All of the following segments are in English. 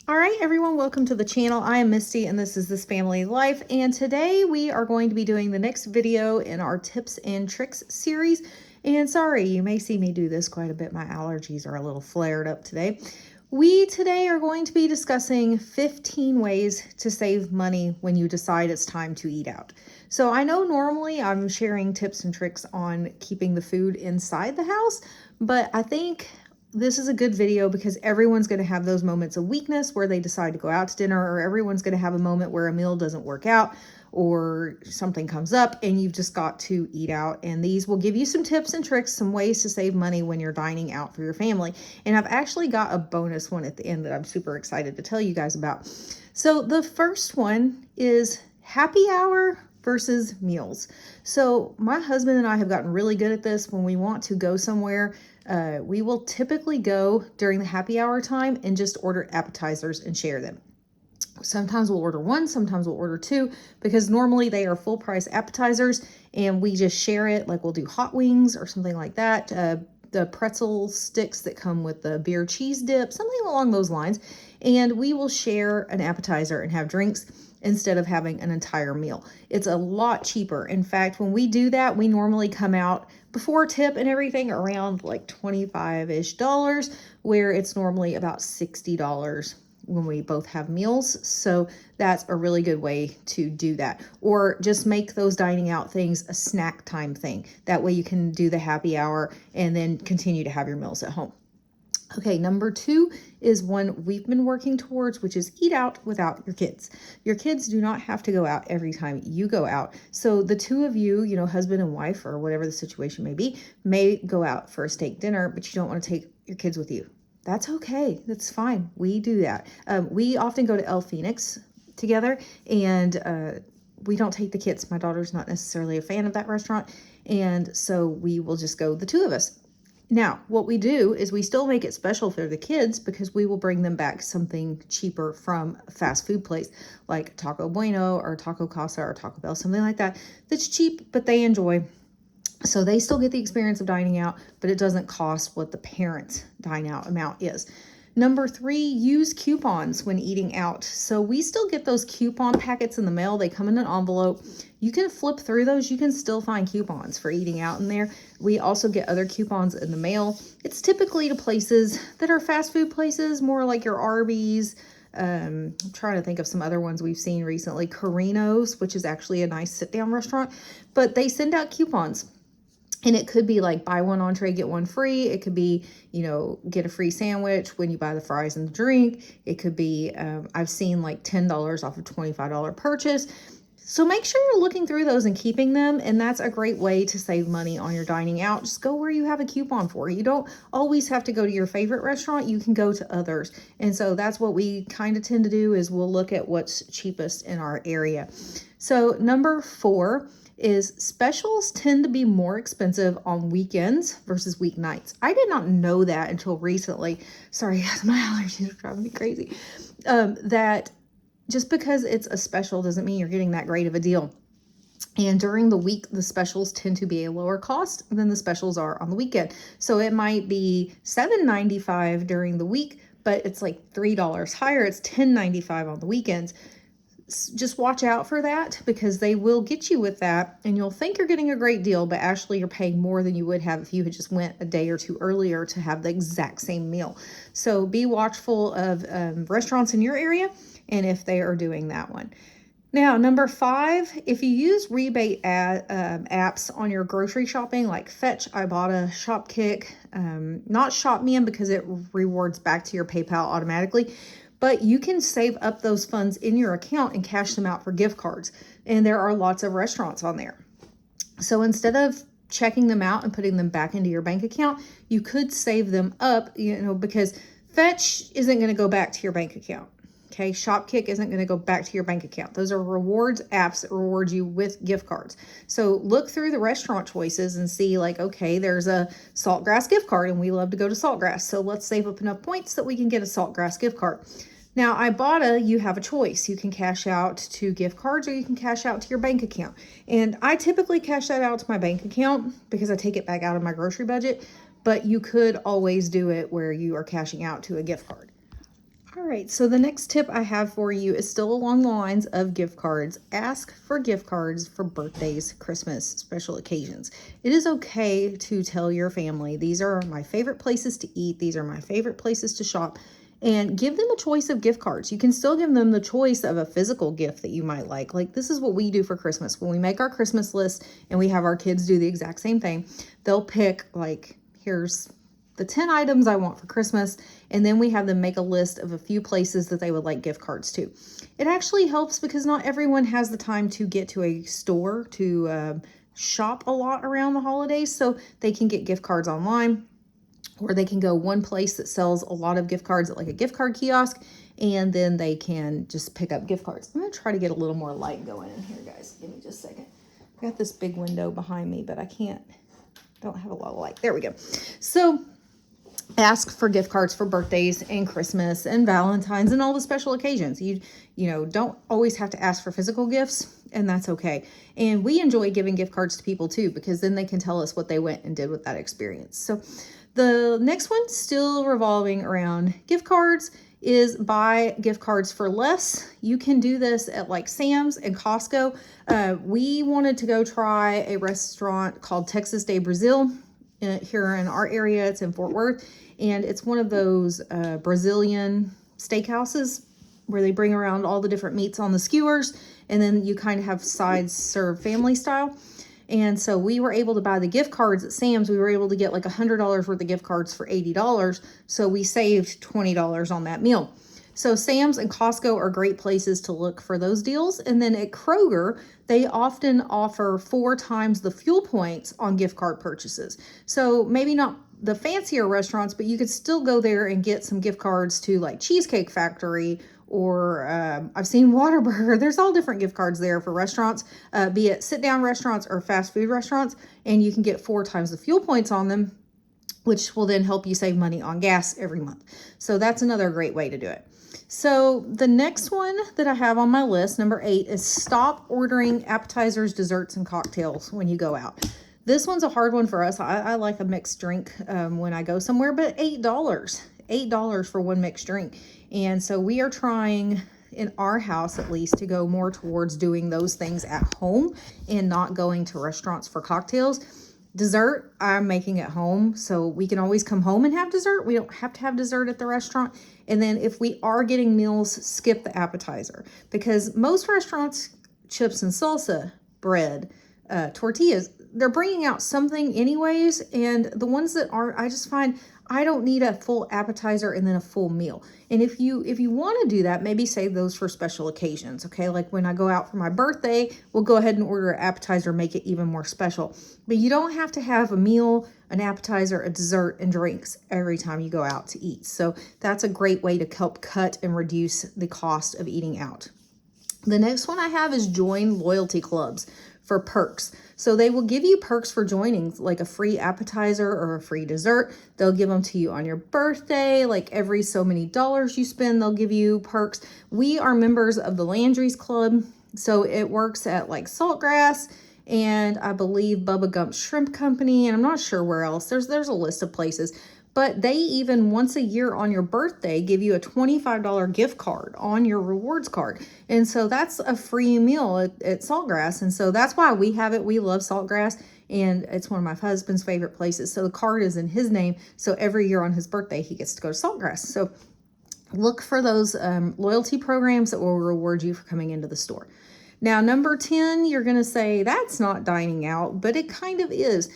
All right, everyone, welcome to the channel. I am Misty and this is This Family Life. And today we are going to be doing the next video in our tips and tricks series. And sorry, you may see me do this quite a bit. My allergies are a little flared up today. We today are going to be discussing 15 ways to save money when you decide it's time to eat out. So I know normally I'm sharing tips and tricks on keeping the food inside the house, but I think this is a good video because everyone's going to have those moments of weakness where they decide to go out to dinner, or everyone's going to have a moment where a meal doesn't work out or something comes up and you've just got to eat out. And these will give you some tips and tricks, some ways to save money when you're dining out for your family. And I've actually got a bonus one at the end that I'm super excited to tell you guys about. So the first one is happy hour versus meals. So my husband and I have gotten really good at this. When we want to go somewhere, we will typically go during the happy hour time and just order appetizers and share them. Sometimes we'll order one, sometimes we'll order two, because normally they are full price appetizers and we just share it. Like we'll do hot wings or something like that. The pretzel sticks that come with the beer cheese dip, something along those lines. And we will share an appetizer and have drinks instead of having an entire meal. It's a lot cheaper. In fact, when we do that, we normally come out before tip and everything around like $25-ish, where it's normally about $60 when we both have meals. So that's a really good way to do that. Or just make those dining out things a snack time thing. That way you can do the happy hour and then continue to have your meals at home. Okay, number two is one we've been working towards, which is eat out without your kids. Your kids do not have to go out every time you go out. So the two of you, husband and wife, or whatever the situation may be, may go out for a steak dinner, but you don't want to take your kids with you. That's okay. That's fine. We do that. We often go to El Phoenix together, and we don't take the kids. My daughter's not necessarily a fan of that restaurant, and so we will just go the two of us. Now, what we do is we still make it special for the kids because we will bring them back something cheaper from a fast food place like Taco Bueno or Taco Casa or Taco Bell, something like that, that's cheap, but they enjoy. So they still get the experience of dining out, but it doesn't cost what the parent dine out amount is. Number three, use coupons when eating out. So we still get those coupon packets in the mail. They come in an envelope. You can flip through those. You can still find coupons for eating out in there. We also get other coupons in the mail. It's typically to places that are fast food places, more like your Arby's. I'm trying to think of some other ones we've seen recently. Carino's, which is actually a nice sit-down restaurant, but they send out coupons. And it could be like buy one entree, get one free. It could be, get a free sandwich when you buy the fries and the drink. It could be, I've seen like $10 off a $25 purchase. So make sure you're looking through those and keeping them. And that's a great way to save money on your dining out. Just go where you have a coupon for. You don't always have to go to your favorite restaurant. You can go to others. And so that's what we kind of tend to do, is we'll look at what's cheapest in our area. So number four is specials tend to be more expensive on weekends versus weeknights. I did not know that until recently. Sorry, my allergies are driving me crazy. That just because it's a special doesn't mean you're getting that great of a deal. And during the week, the specials tend to be a lower cost than the specials are on the weekend. So it might be $7.95 during the week, but it's like $3 higher. It's $10.95 on the weekends. Just watch out for that, because they will get you with that and you'll think you're getting a great deal, but actually you're paying more than you would have if you had just went a day or two earlier to have the exact same meal. So be watchful of restaurants in your area and if they are doing that one. Now, number five, if you use rebate apps on your grocery shopping like Fetch, Ibotta, Shopkick, not ShopMe because it rewards back to your PayPal automatically, but you can save up those funds in your account and cash them out for gift cards. And there are lots of restaurants on there. So instead of checking them out and putting them back into your bank account, you could save them up, because Fetch isn't going to go back to your bank account. Okay, Shopkick isn't going to go back to your bank account. Those are rewards apps that reward you with gift cards. So look through the restaurant choices and see like, okay, there's a Saltgrass gift card and we love to go to Saltgrass. So let's save up enough points that we can get a Saltgrass gift card. Now, Ibotta, you have a choice. You can cash out to gift cards or you can cash out to your bank account. And I typically cash that out to my bank account because I take it back out of my grocery budget. But you could always do it where you are cashing out to a gift card. All right, so the next tip I have for you is still along the lines of gift cards. Ask for gift cards for birthdays, Christmas, special occasions. It is okay to tell your family, these are my favorite places to eat, these are my favorite places to shop, and give them a choice of gift cards. You can still give them the choice of a physical gift that you might like. Like, this is what we do for Christmas. When we make our Christmas list and we have our kids do the exact same thing, they'll pick, like, here's the 10 items I want for Christmas, and then we have them make a list of a few places that they would like gift cards to. It actually helps because not everyone has the time to get to a store to shop a lot around the holidays, so they can get gift cards online, or they can go one place that sells a lot of gift cards at like a gift card kiosk, and then they can just pick up gift cards. I'm gonna try to get a little more light going in here, guys. Give me just a second. I got this big window behind me, but I don't have a lot of light. There we go. So ask for gift cards for birthdays and Christmas and Valentine's and all the special occasions. You know, don't always have to ask for physical gifts, and that's okay. And we enjoy giving gift cards to people too, because then they can tell us what they went and did with that experience. So the next one, still revolving around gift cards, is buy gift cards for less. You can do this at like Sam's and Costco. We wanted to go try a restaurant called Texas de Brazil here in our area. It's in Fort Worth, and it's one of those Brazilian steakhouses where they bring around all the different meats on the skewers, and then you kind of have sides served family style. And so we were able to buy the gift cards at Sam's. We were able to get like $100 worth of gift cards for $80. So we saved $20 on that meal. So Sam's and Costco are great places to look for those deals. And then at Kroger, they often offer 4 times the fuel points on gift card purchases. So maybe not the fancier restaurants, but you could still go there and get some gift cards to like Cheesecake Factory, or I've seen Whataburger. There's all different gift cards there for restaurants, be it sit-down restaurants or fast food restaurants, and you can get 4 times the fuel points on them, which will then help you save money on gas every month. So that's another great way to do it. So the next one that I have on my list, number 8, is stop ordering appetizers, desserts, and cocktails when you go out. This one's a hard one for us. I like a mixed drink when I go somewhere, but $8 for one mixed drink. And so we are trying, in our house at least, to go more towards doing those things at home and not going to restaurants for cocktails. Dessert, I'm making at home, so we can always come home and have dessert. We don't have to have dessert at the restaurant. And then if we are getting meals, skip the appetizer, because most restaurants, chips and salsa, bread, tortillas, they're bringing out something anyways. And the ones that aren't, I just find I don't need a full appetizer and then a full meal. And if you want to do that, maybe save those for special occasions, okay? Like when I go out for my birthday, we'll go ahead and order an appetizer, make it even more special. But you don't have to have a meal, an appetizer, a dessert, and drinks every time you go out to eat. So that's a great way to help cut and reduce the cost of eating out. The next one I have is join loyalty clubs for perks. So they will give you perks for joining, like a free appetizer or a free dessert. They'll give them to you on your birthday, like every so many dollars you spend, they'll give you perks. We are members of the Landry's Club, so it works at like Saltgrass and I believe Bubba Gump's Shrimp Company, and I'm not sure where else. There's a list of places. But they even once a year on your birthday give you a $25 gift card on your rewards card. And so that's a free meal at Saltgrass. And so that's why we have it. We love Saltgrass, and it's one of my husband's favorite places. So the card is in his name. So every year on his birthday, he gets to go to Saltgrass. So look for those loyalty programs that will reward you for coming into the store. Now, number 10, you're going to say, that's not dining out, but it kind of is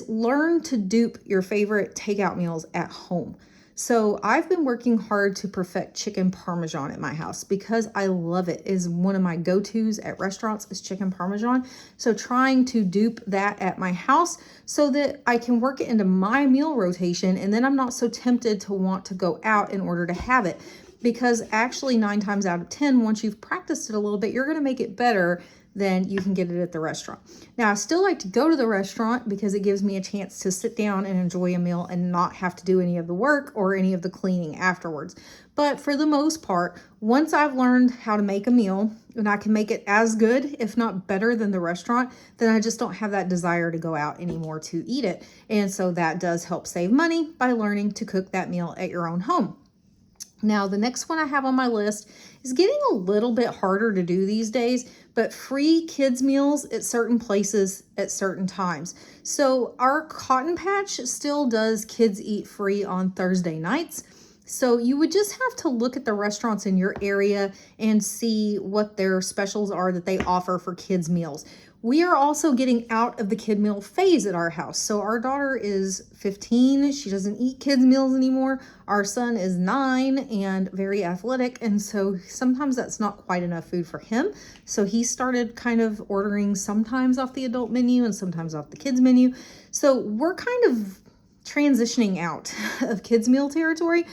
learn to dupe your favorite takeout meals at home. So I've been working hard to perfect chicken parmesan at my house because I love it. It is one of my go-tos at restaurants is chicken parmesan. So trying to dupe that at my house so that I can work it into my meal rotation, and then I'm not so tempted to want to go out in order to have it. Because actually 9 times out of 10, once you've practiced it a little bit, you're going to make it better than you can get it at the restaurant. Now, I still like to go to the restaurant because it gives me a chance to sit down and enjoy a meal and not have to do any of the work or any of the cleaning afterwards. But for the most part, once I've learned how to make a meal and I can make it as good, if not better than the restaurant, then I just don't have that desire to go out anymore to eat it. And so that does help save money by learning to cook that meal at your own home. Now, the next one I have on my list is getting a little bit harder to do these days, but free kids meals at certain places at certain times. So our Cotton Patch still does kids eat free on Thursday nights. So you would just have to look at the restaurants in your area and see what their specials are that they offer for kids meals. We are also getting out of the kid meal phase at our house. So our daughter is 15. She doesn't eat kids meals anymore. Our son is 9 and very athletic. And so sometimes that's not quite enough food for him. So he started kind of ordering sometimes off the adult menu and sometimes off the kids menu. So we're kind of transitioning out of kids meal territory.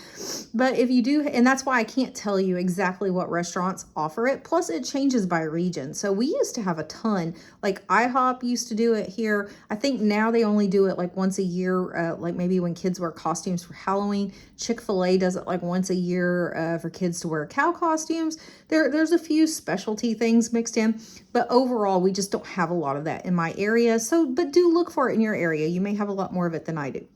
But if you do, and that's why I can't tell you exactly what restaurants offer it. Plus it changes by region. So we used to have a ton, like IHOP used to do it here. I think now they only do it like once a year, like maybe when kids wear costumes for Halloween. Chick-fil-A does it like once a year for kids to wear cow costumes. There's a few specialty things mixed in, but overall we just don't have a lot of that in my area. So, but do look for it in your area. You may have a lot more of it than I do.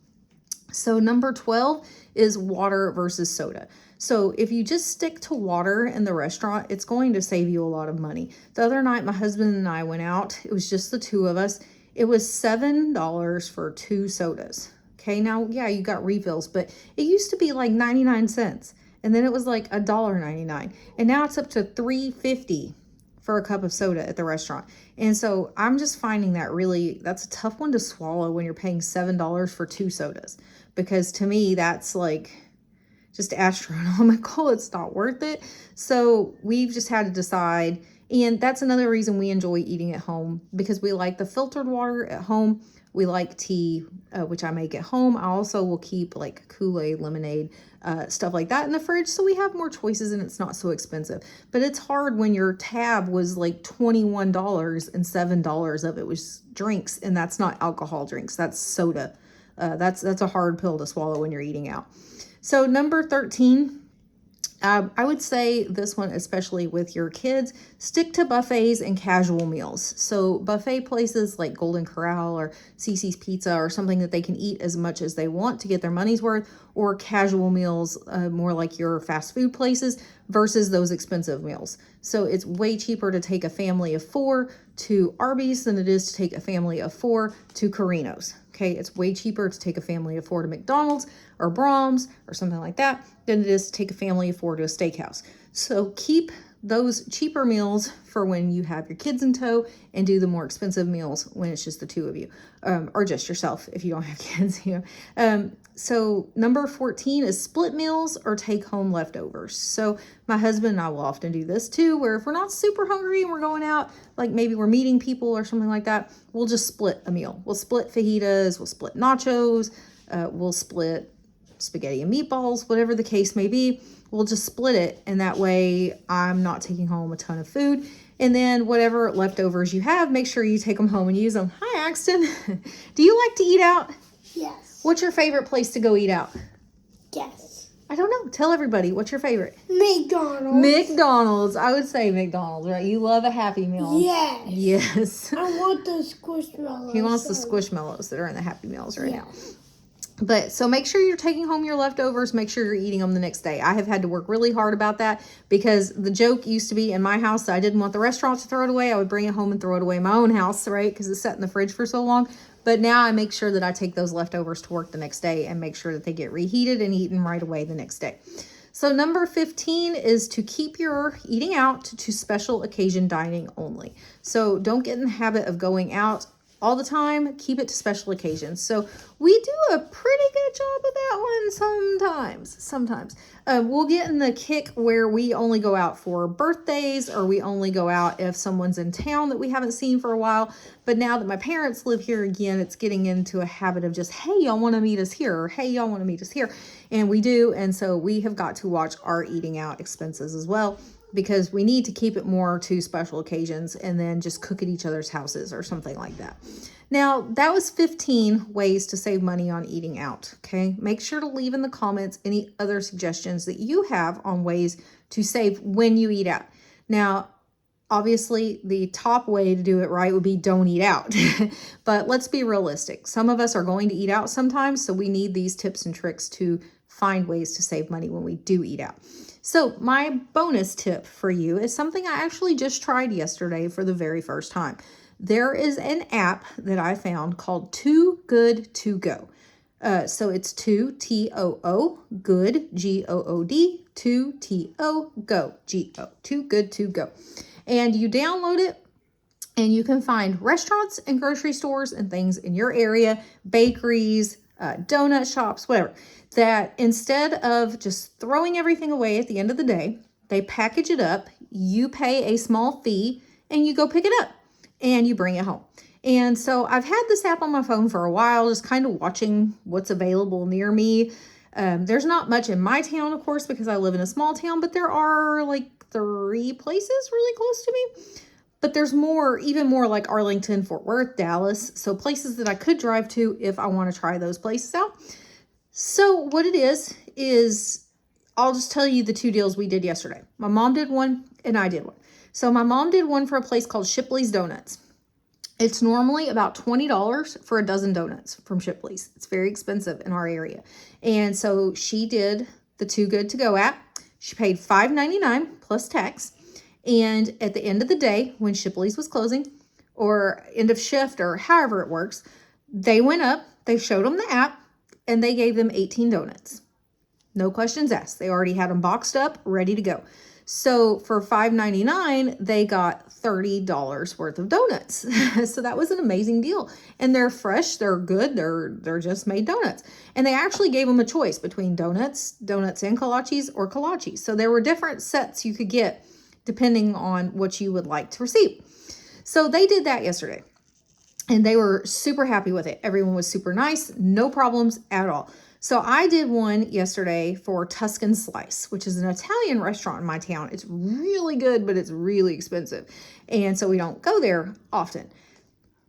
So number 12 is water versus soda. So if you just stick to water in the restaurant, it's going to save you a lot of money. The other night, my husband and I went out. It was just the two of us. It was $7 for 2 sodas. Okay, now, yeah, you got refills, but it used to be like 99 cents. And then it was like $1.99. And now it's up to $3.50 for a cup of soda at the restaurant. And so I'm just finding that really, that's a tough one to swallow when you're paying $7 for 2 sodas. Because to me, that's like just astronomical. It's not worth it. So we've just had to decide. And that's another reason we enjoy eating at home, because we like the filtered water at home. We like tea, which I make at home. I also will keep like Kool-Aid, lemonade, stuff like that in the fridge. So we have more choices and it's not so expensive. But it's hard when your tab was like $21 and $7 of it was drinks. And that's not alcohol drinks. That's soda. That's a hard pill to swallow when you're eating out. So number 13, I would say this one, especially with your kids, stick to buffets and casual meals. So buffet places like Golden Corral or Cece's Pizza or something that they can eat as much as they want to get their money's worth, or casual meals, more like your fast food places versus those expensive meals. So it's way cheaper to take a family of 4 to Arby's than it is to take a family of 4 to Carino's. Okay, it's way cheaper to take a family of 4 to McDonald's or Brahms or something like that than it is to take a family of 4 to a steakhouse. So keep those cheaper meals for when you have your kids in tow, and do the more expensive meals when it's just the two of you, or just yourself if you don't have kids. So number 14 is split meals or take home leftovers. So my husband and I will often do this too, where if we're not super hungry and we're going out, like maybe we're meeting people or something like that, we'll just split a meal. We'll split fajitas, we'll split nachos, we'll split spaghetti and meatballs, whatever the case may be. We'll just split it, and that way I'm not taking home a ton of food. And then whatever leftovers you have, make sure you take them home and use them. Hi, Axton. Do you like to eat out? Yes. What's your favorite place to go eat out? Yes. I don't know. Tell everybody. What's your favorite? McDonald's. McDonald's. I would say McDonald's, right? You love a Happy Meal. Yes. Yes. I want the squishmallows. He wants the squishmallows that are in the Happy Meals right now. Yes. But so make sure you're taking home your leftovers. Make sure you're eating them the next day. I have had to work really hard about that, because the joke used to be in my house, I didn't want the restaurant to throw it away. I would bring it home and throw it away in my own house, right? Because it's sat in the fridge for so long. But now I make sure that I take those leftovers to work the next day and make sure that they get reheated and eaten right away the next day. So number 15 is to keep your eating out to special occasion dining only. So don't get in the habit of going out all the time. Keep it to special occasions. So we do a pretty good job of that one sometimes. We'll get in the kick where we only go out for birthdays, or we only go out if someone's in town that we haven't seen for a while. But now that my parents live here again, it's getting into a habit of just, hey, y'all want to meet us here? Or hey, y'all want to meet us here? And we do. And so we have got to watch our eating out expenses as well, because we need to keep it more to special occasions and then just cook at each other's houses or something like that. Now, that was 15 ways to save money on eating out, okay? Make sure to leave in the comments any other suggestions that you have on ways to save when you eat out. Now, obviously, the top way to do it right would be don't eat out. But let's be realistic. Some of us are going to eat out sometimes, so we need these tips and tricks to find ways to save money when we do eat out. So my bonus tip for you is something I actually just tried yesterday for the very first time. There is an app that I found called Too Good To Go. So it's Too good, Good, Too Go, Too Good To Go. And you download it and you can find restaurants and grocery stores and things in your area, bakeries, donut shops, whatever, that instead of just throwing everything away at the end of the day, they package it up, you pay a small fee, and you go pick it up and you bring it home. And so I've had this app on my phone for a while, just kind of watching what's available near me. There's not much in my town, of course, because I live in a small town, but there are like 3 places really close to me. But there's more, even more like Arlington, Fort Worth, Dallas. So places that I could drive to if I want to try those places out. So what it is I'll just tell you the 2 deals we did yesterday. My mom did one and I did one. So my mom did one for a place called Shipley's Donuts. It's normally about $20 for a dozen donuts from Shipley's. It's very expensive in our area. And so she did the Too Good To Go app. She paid $5.99 plus tax. And at the end of the day, when Shipley's was closing or end of shift or however it works, they went up, they showed them the app, and they gave them 18 donuts. No questions asked. They already had them boxed up, ready to go. So for $5.99, they got $30 worth of donuts. So that was an amazing deal. And they're fresh, they're good, they're just made donuts. And they actually gave them a choice between donuts and kolaches or kolaches. So there were different sets you could get depending on what you would like to receive. So they did that yesterday. And they were super happy with it. Everyone was super nice, no problems at all. So I did one yesterday for Tuscan Slice, which is an Italian restaurant in my town. It's really good, but it's really expensive. And so we don't go there often.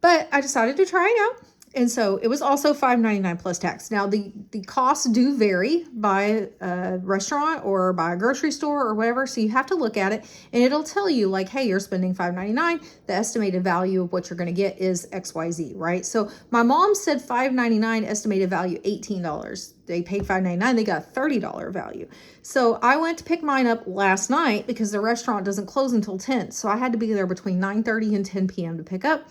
But I decided to try it out. And so it was also $5.99 plus tax. Now, the costs do vary by a restaurant or by a grocery store or whatever. So you have to look at it and it'll tell you like, hey, you're spending $5.99. The estimated value of what you're going to get is XYZ, right? So my mom said $5.99, estimated value $18. They paid $5.99. They got a $30 value. So I went to pick mine up last night because the restaurant doesn't close until 10. So I had to be there between 9:30 and 10 p.m. to pick up.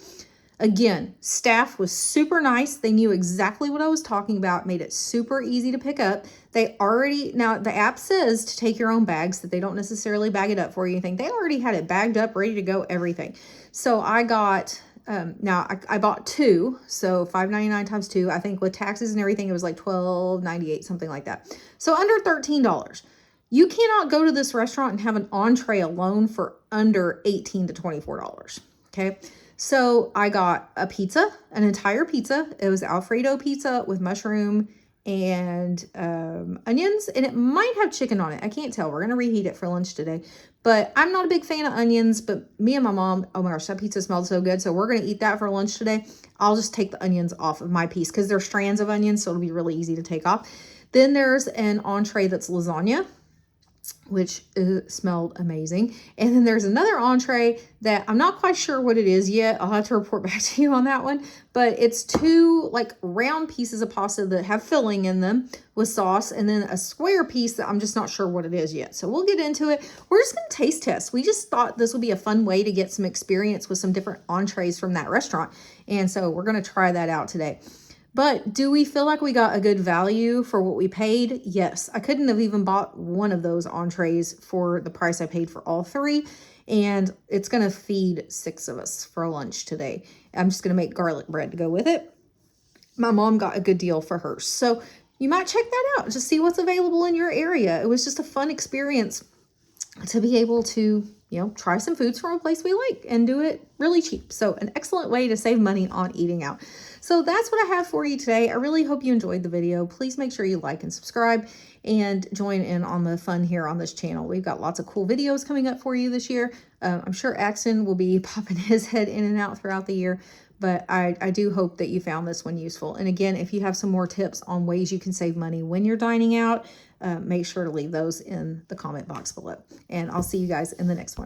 Again, staff was super nice. They knew exactly what I was talking about, made it super easy to pick up. Now the app says to take your own bags, that they don't necessarily bag it up for you or anything. They already had it bagged up, ready to go, everything. So I got, I bought 2, so $5.99 times 2. I think with taxes and everything, it was like $12.98, something like that. So under $13. You cannot go to this restaurant and have an entree alone for under $18 to $24, okay? So I got a pizza, an entire pizza. It was Alfredo pizza with mushroom and onions, and it might have chicken on it. I can't tell. We're going to reheat it for lunch today. But I'm not a big fan of onions, but me and my mom, oh my gosh, that pizza smelled so good. So we're going to eat that for lunch today. I'll just take the onions off of my piece because they're strands of onions, so it'll be really easy to take off. Then there's an entree that's lasagna, which smelled amazing. And then there's another entree that I'm not quite sure what it is yet. I'll have to report back to you on that one. But it's 2 like round pieces of pasta that have filling in them with sauce, and then a square piece that I'm just not sure what it is yet. So we'll get into it. We're just going to taste test. We just thought this would be a fun way to get some experience with some different entrees from that restaurant. And so we're going to try that out today. But do we feel like we got a good value for what we paid? Yes. I couldn't have even bought one of those entrees for the price I paid for all 3. And it's going to feed 6 of us for lunch today. I'm just going to make garlic bread to go with it. My mom got a good deal for hers. So you might check that out. Just see what's available in your area. It was just a fun experience to be able to, try some foods from a place we like and do it really cheap. So an excellent way to save money on eating out. So that's what I have for you today. I really hope you enjoyed the video. Please make sure you like and subscribe and join in on the fun here on this channel. We've got lots of cool videos coming up for you this year. I'm sure Axon will be popping his head in and out throughout the year, but I do hope that you found this one useful. And again, if you have some more tips on ways you can save money when you're dining out, make sure to leave those in the comment box below. And I'll see you guys in the next one.